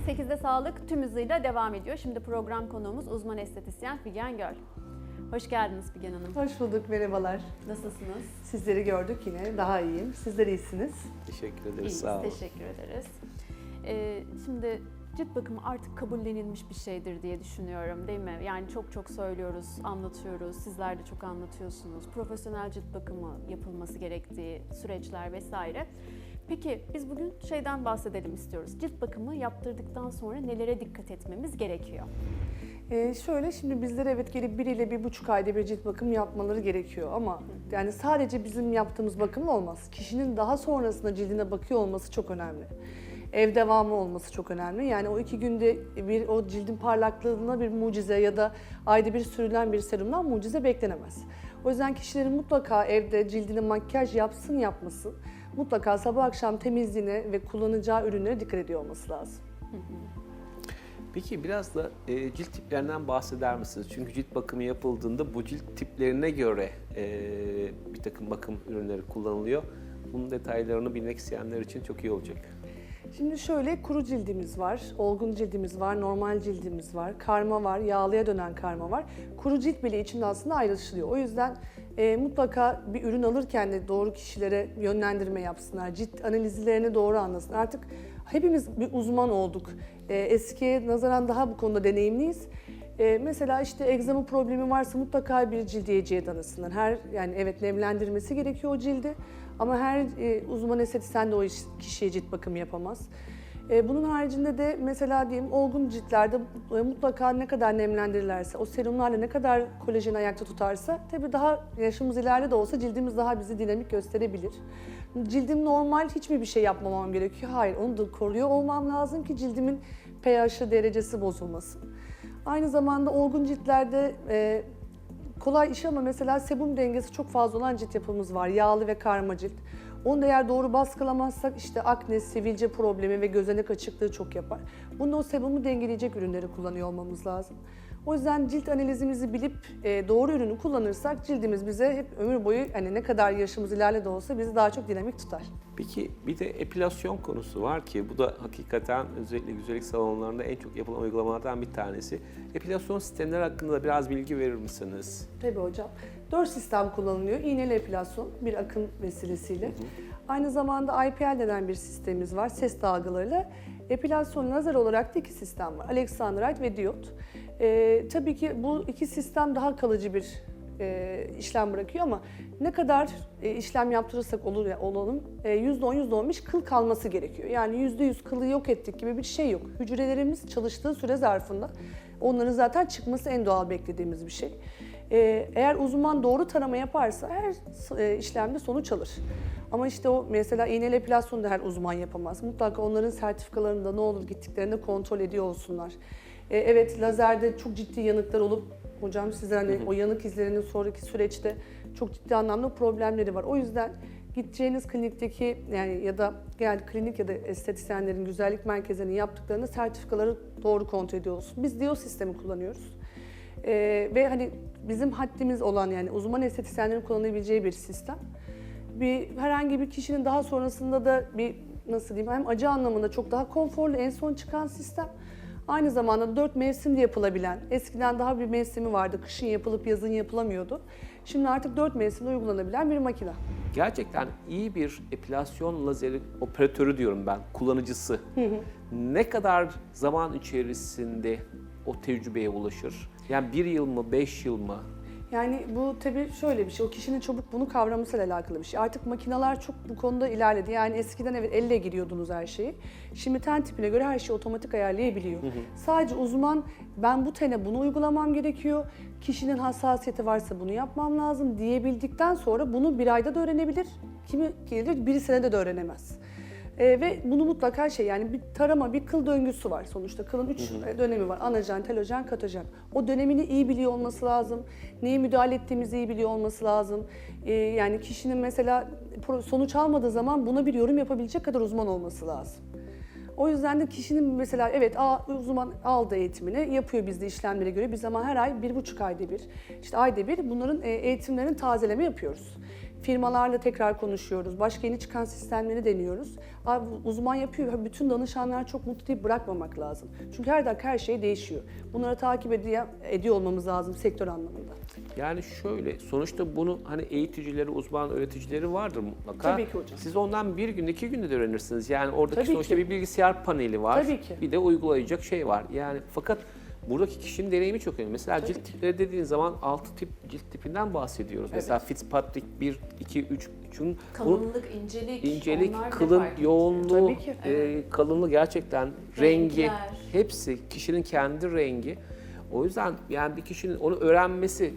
8'de Sağlık tüm hızıyla devam ediyor. Şimdi program konuğumuz uzman estetisyen Figen Göl. Hoş geldiniz Figen Hanım. Hoş bulduk, merhabalar. Nasılsınız? Sizleri gördük yine, daha iyiyim. Sizler iyisiniz. Teşekkür ederiz, İyiyiz, sağ olun. teşekkür ederiz. Şimdi cilt bakımı artık kabullenilmiş bir şeydir diye düşünüyorum, değil mi? Yani çok söylüyoruz, anlatıyoruz, sizler de çok anlatıyorsunuz. Profesyonel cilt bakımı yapılması gerektiği süreçler vesaire. Peki biz bugün şeyden bahsedelim istiyoruz. Cilt bakımı yaptırdıktan sonra nelere dikkat etmemiz gerekiyor? Şimdi bizlere evet gelip 1 ile 1,5 ayda bir cilt bakımı yapmaları gerekiyor ama yani sadece bizim yaptığımız bakım olmaz. Kişinin daha sonrasında cildine bakıyor olması çok önemli. Ev devamı olması çok önemli. Yani o 2 günde bir o cildin parlaklığına bir mucize ya da ayda bir sürülen bir serumdan mucize beklenemez. O yüzden kişilerin mutlaka evde cildine makyaj yapsın yapmasın, mutlaka sabah akşam temizliğine ve kullanacağı ürünlere dikkat ediyor olması lazım. Peki biraz da cilt tiplerinden bahseder misiniz? Çünkü cilt bakımı yapıldığında bu cilt tiplerine göre bir takım bakım ürünleri kullanılıyor. Bunun detaylarını bilmek isteyenler için çok iyi olacak. Şimdi şöyle kuru cildimiz var, olgun cildimiz var, normal cildimiz var, karma var, yağlıya dönen karma var. Kuru cilt bile içinde aslında ayrışılıyor. O yüzden mutlaka bir ürün alırken de doğru kişilere yönlendirme yapsınlar. Cilt analizlerini doğru anlasın. Artık hepimiz bir uzman olduk. Eskiye nazaran daha bu konuda deneyimliyiz. Mesela işte egzama problemi varsa mutlaka bir cildiyeciye danışsınlar. Yani evet nemlendirmesi gerekiyor o cildi ama her uzman estetisyen de o kişiye cilt bakımı yapamaz. Bunun haricinde de mesela diyelim olgun ciltlerde mutlaka ne kadar nemlendirirlerse, o serumlarla ne kadar kolajeni ayakta tutarsa tabii daha yaşımız ileride de olsa cildimiz daha bizi dinamik gösterebilir. Cildim normal, hiç mi bir şey yapmamam gerekiyor? Hayır, onu da koruyor olmam lazım ki cildimin pH'i derecesi bozulmasın. Aynı zamanda olgun ciltlerde kolay iş ama mesela sebum dengesi çok fazla olan cilt yapımız var. Yağlı ve karma cilt. Onu da eğer doğru baskılamazsak işte akne, sivilce problemi ve gözenek açıklığı çok yapar. Bunda o sebumu dengeleyecek ürünleri kullanıyor olmamız lazım. O yüzden cilt analizimizi bilip doğru ürünü kullanırsak cildimiz bize hep ömür boyu ne kadar yaşımız ileride olsa bizi daha çok dinamik tutar. Peki bir de epilasyon konusu var ki bu da hakikaten özellikle güzellik salonlarında en çok yapılan uygulamalardan bir tanesi. Epilasyon sistemleri hakkında da biraz bilgi verir misiniz? Tabii hocam. 4 sistem kullanılıyor. İğneli epilasyon bir akım vesilesiyle. Aynı zamanda IPL denen bir sistemimiz var ses dalgalarıyla. Epilasyon lazer olarak da 2 sistem var. Alexandrite ve diyot. Tabii ki bu 2 sistem daha kalıcı bir işlem bırakıyor ama ne kadar işlem yaptırırsak olalım %10, %15 kıl kalması gerekiyor. Yani %100 kılı yok ettik gibi bir şey yok. Hücrelerimiz çalıştığı süre zarfında onların zaten çıkması en doğal beklediğimiz bir şey. Eğer uzman doğru tarama yaparsa her işlemde sonuç alır. Ama işte o mesela iğneli epilasyonu da her uzman yapamaz. Mutlaka onların sertifikalarında ne olur gittiklerinde kontrol ediyor olsunlar. Evet lazerde çok ciddi yanıklar olup hocam size o yanık izlerinin sonraki süreçte çok ciddi anlamda problemleri var. O yüzden gideceğiniz klinikteki ya da klinik ya da estetisyenlerin güzellik merkezlerinin yaptıklarında sertifikaları doğru kontrol ediyor olsun. Biz DIO sistemi kullanıyoruz. Ve bizim haddimiz olan uzman estetisyenlerin kullanabileceği bir sistem. Herhangi bir kişinin daha sonrasında da hem acı anlamında çok daha konforlu en son çıkan sistem. Aynı zamanda 4 mevsimde yapılabilen, eskiden daha bir mevsimi vardı, kışın yapılıp yazın yapılamıyordu. Şimdi artık 4 mevsimde uygulanabilen bir makine. Gerçekten iyi bir epilasyon lazeri operatörü diyorum ben, kullanıcısı. Ne kadar zaman içerisinde o tecrübeye ulaşır? Yani 1 yıl mı, 5 yıl mı? Yani bu tabii şöyle bir şey, o kişinin çabuk bunu kavramasıyla alakalı bir şey. Artık makineler çok bu konuda ilerledi. Yani eskiden evet elle giriyordunuz her şeyi. Şimdi ten tipine göre her şeyi otomatik ayarlayabiliyor. Sadece uzman ben bu tene bunu uygulamam gerekiyor, kişinin hassasiyeti varsa bunu yapmam lazım diyebildikten sonra bunu 1 ayda da öğrenebilir. Kimi gelir 1 senede de öğrenemez. Ve bunu mutlaka bir tarama, bir kıl döngüsü var sonuçta. Kılın 3 dönemi var. Anajen, telojen, katojen. O dönemini iyi biliyor olması lazım. Neye müdahale ettiğimizi iyi biliyor olması lazım. Yani kişinin mesela sonuç almadığı zaman buna bir yorum yapabilecek kadar uzman olması lazım. O yüzden de kişinin mesela evet uzman aldı eğitimini, yapıyor bizde işlemlere göre. Biz ama her ay 1,5 ayda bir, ayda bir bunların eğitimlerini tazeleme yapıyoruz. firmalarla tekrar konuşuyoruz. Başka yeni çıkan sistemleri deniyoruz. Abi uzman yapıyor. Bütün danışanlar çok mutlu deyip bırakmamak lazım. Çünkü her dakika her şey değişiyor. Bunları takip ediyor olmamız lazım sektör anlamında. Yani şöyle, sonuçta bunu hani eğiticileri, uzman öğreticileri vardır mutlaka. Tabii ki hocam. Siz ondan bir günde, 2 günde de öğrenirsiniz. Yani oradaki Tabii sonuçta ki. bir bilgisayar paneli var. Tabii ki. Bir de uygulayacak şey var. Yani fakat buradaki kişinin deneyimi çok önemli. Mesela Tabii cilt ki. tipleri dediğin zaman 6 tip cilt tipinden bahsediyoruz. Evet. Mesela Fitzpatrick 1, 2, 3. Çünkü Kalınlık, incelik, İncelik, onlar bile kılın fark ediyor. yoğunluğu, Tabii ki. kalınlığı gerçekten, rengi, Renkler. hepsi kişinin kendi rengi. O yüzden yani bir kişinin onu öğrenmesi,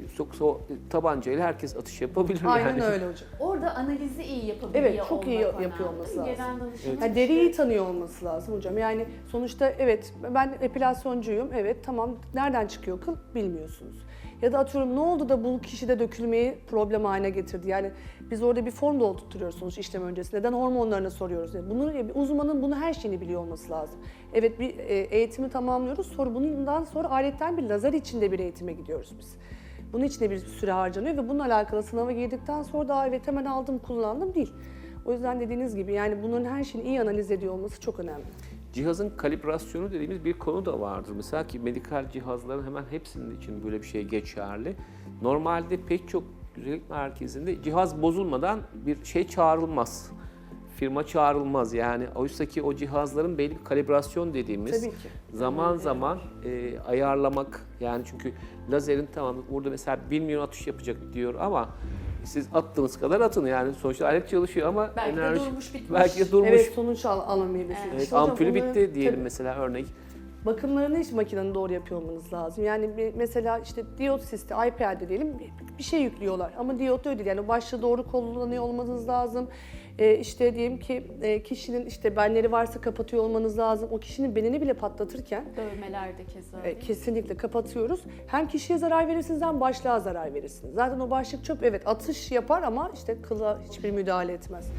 tabancayla herkes atış yapabilir Aynen yani. öyle hocam. Orada analizi iyi yapabiliyor Evet, çok iyi olmak yapıyor önemli. olması lazım. Gelen danışanın Yani deriyi iyi tanıyor olması lazım hocam. Yani sonuçta evet ben epilasyoncuyum. Evet tamam nereden çıkıyor kıl bilmiyorsunuz. Ya da atıyorum ne oldu da bu kişide dökülmeyi problem haline getirdi. Yani biz orada bir form doldurtuyoruz sonuç işlem öncesi. Neden hormonlarını soruyoruz. Yani uzmanın bunu her şeyini biliyor olması lazım. Evet bir eğitimi tamamlıyoruz. Sonra bundan sonra aletten bir lazer içinde bir eğitime gidiyoruz biz. Bunun için de bir süre harcanıyor ve bununla alakalı sınava girdikten sonra da evet hemen aldım kullandım değil. O yüzden dediğiniz gibi yani bunların her şeyini iyi analiz ediyor olması çok önemli. Cihazın kalibrasyonu dediğimiz bir konu da vardır. Mesela ki medikal cihazların hemen hepsinin için böyle bir şey geçerli. Normalde pek çok güzellik merkezinde cihaz bozulmadan bir şey çağrılmaz. Firma çağrılmaz yani. Oysa ki o cihazların belli bir kalibrasyon dediğimiz Tabii ki. zaman zaman ayarlamak yani çünkü lazerin tamam burada mesela 1 milyon atış yapacak diyor ama siz attığınız kadar atın yani sonuçta alet çalışıyor ama Belki de enerji durmuş, bitmiş. belki de durmuş. Evet sonuç alamayabilirsiniz. Evet. İşte hocam Ampulü bunları- bitti diyelim tabii. mesela örnek. Bakımlarını hiç makinenin doğru yapıyor olmanız lazım. Yani mesela işte diyot sistemi, iPad'de diyelim bir şey yüklüyorlar ama diyot öyle değil. Yani o başlığı doğru kullanıyor olmanız lazım. İşte diyelim ki kişinin işte benleri varsa kapatıyor olmanız lazım. O kişinin belini bile patlatırken Dövmeler de keza. değil mi? kesinlikle kapatıyoruz. Hem kişiye zarar verirsiniz hem başlığa zarar verirsiniz. Zaten o başlık çöp evet atış yapar ama işte kıla hiçbir müdahale etmez.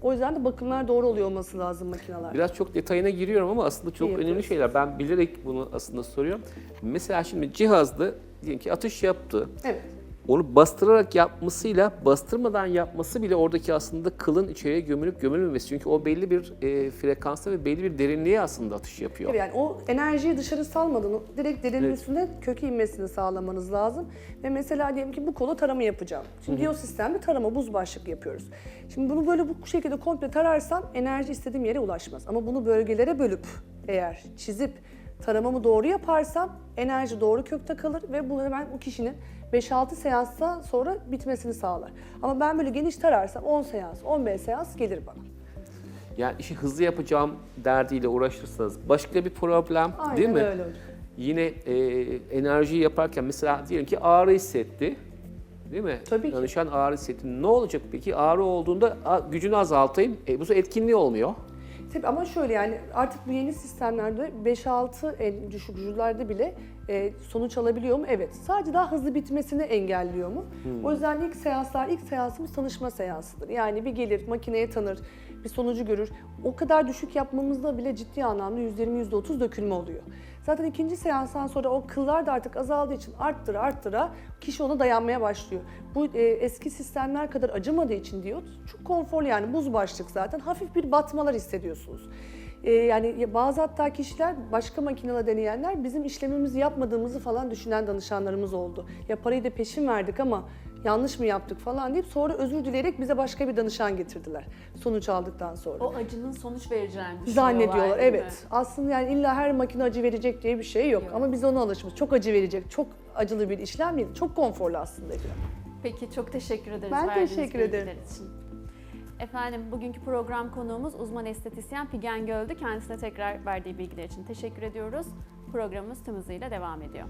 O yüzden de bakımlar doğru oluyor olması lazım makineler. Biraz çok detayına giriyorum ama aslında çok İyi önemli yapıyorsun. şeyler. Ben bilerek bunu aslında soruyorum. Mesela şimdi cihazda diyelim ki atış yaptı. Evet. Onu bastırarak yapmasıyla bastırmadan yapması bile oradaki aslında kılın içeriye gömülüp gömülmemesi. Çünkü o belli bir frekansta ve belli bir derinliğe aslında atış yapıyor. Tabii yani o enerjiyi dışarı salmadan direkt derinin Evet. üstüne kökü inmesini sağlamanız lazım. Ve mesela diyelim ki bu kola tarama yapacağım. Şimdi biyosistemde tarama, buz başlık yapıyoruz. Şimdi bunu böyle bu şekilde komple tararsam enerji istediğim yere ulaşmaz. Ama bunu bölgelere bölüp eğer çizip taramamı doğru yaparsam enerji doğru kökte kalır ve bu hemen o kişinin 5-6 seanstan sonra bitmesini sağlar. Ama ben böyle geniş tararsam 10 seans, 15 seans gelir bana. Yani işi hızlı yapacağım derdiyle uğraşırsanız başka bir problem Aynen değil mi? öyle hocam. Yine enerjiyi yaparken mesela diyelim ki ağrı hissetti. Değil mi? Tabii ki. Danışan ağrı hissetti. Ne olacak peki? Ağrı olduğunda gücünü azaltayım. Bu sefer etkinliği olmuyor. Tabii ama şöyle yani artık bu yeni sistemlerde 5-6 en düşük jürilerde bile sonuç alabiliyor mu? Evet. Sadece daha hızlı bitmesini engelliyor mu? O yüzden ilk seansımız tanışma seansıdır. Yani bir gelir, makineye tanır, bir sonucu görür. O kadar düşük yapmamızda bile ciddi anlamda %20-%30 dökülme oluyor. Zaten ikinci seanstan sonra o kıllar da artık azaldığı için arttıra kişi ona dayanmaya başlıyor. Bu eski sistemler kadar acımadığı için diyot çok konforlu yani buz başlık zaten hafif bir batmalar hissediyorsunuz. Yani bazı hatta kişiler başka makineyle deneyenler bizim işlemimizi yapmadığımızı falan düşünen danışanlarımız oldu. Ya parayı da peşin verdik ama yanlış mı yaptık falan deyip sonra özür dileyerek bize başka bir danışan getirdiler sonuç aldıktan sonra. O acının sonuç vereceğini düşünüyorlar. Zannediyorlar değil evet. mi? Aslında yani illa her makine acı verecek diye bir şey yok. Yok. Ama biz ona alışmışız. Çok acı verecek, çok acılı bir işlem değil. Çok konforlu aslında. Peki çok teşekkür ederiz Ben verdiğiniz teşekkür bilgiler ederim. için. Efendim bugünkü program konuğumuz uzman estetisyen Figen Göl'dü. Kendisine tekrar verdiği bilgiler için teşekkür ediyoruz. Programımız tüm hızıyla devam ediyor.